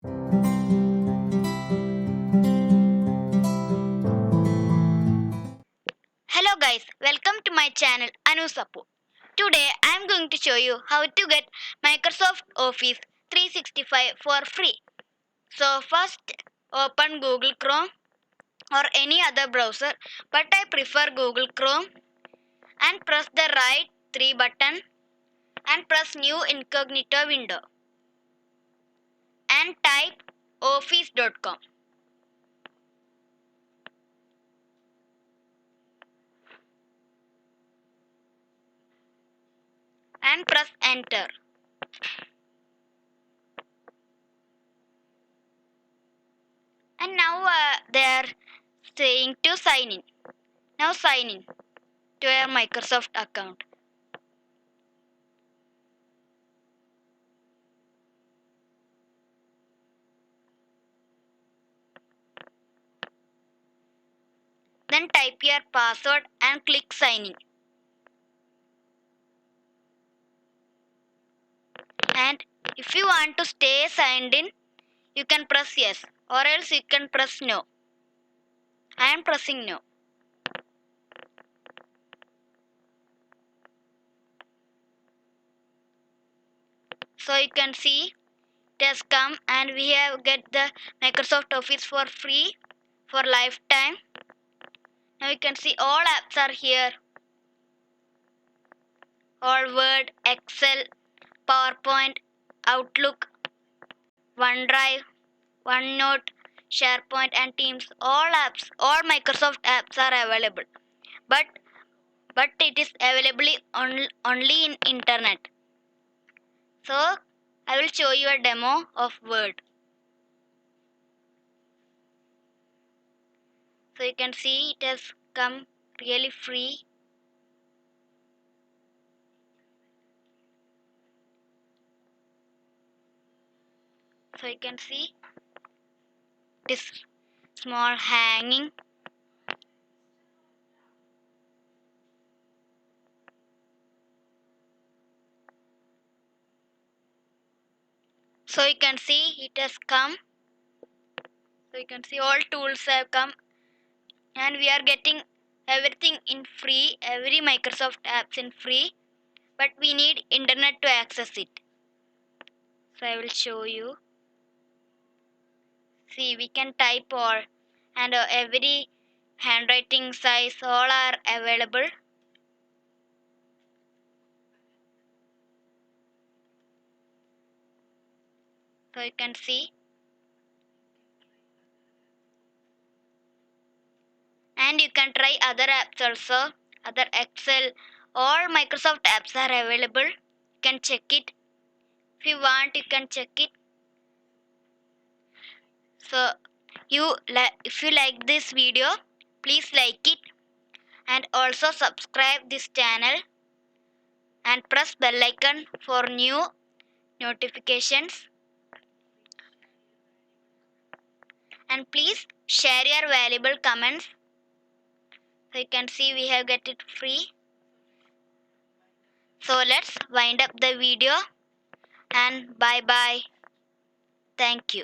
Hello guys, welcome to my channel AnUzZ. Today I am going to show you how to get Microsoft Office 365 for free. So first open Google Chrome or any other browser, but I prefer Google Chrome, and press the right 3 button and press new incognito window and type office.com and press enter. And now they are saying to sign in. Now sign in to your Microsoft account. Then type your password and click sign in. And if you want to stay signed in, you can press yes, or else you can press no. I am pressing no. So you can see it has come and we have get the Microsoft Office for free for lifetime. Now you can see all apps are here. All Word, Excel, PowerPoint, Outlook, OneDrive, OneNote, SharePoint and Teams. All apps, all Microsoft apps are available. But it is available only in internet. So I will show you a demo of Word. So you can see it has come really free. So you can see this small hanging. So you can see it has come. So you can see all tools have come and we are getting everything in free, every Microsoft apps in free, but we need internet to access it. So I will show you. See, we can type all and every handwriting size all are available. So you can see, and you can try other apps also, other Excel, all Microsoft apps are available. You can check it. If you want, you can check it. So if you like this video, please like it and also subscribe this channel and press bell icon for new notifications. And please share your valuable comments. So you can see we have get it free. So let's wind up the video and bye bye. Thank you.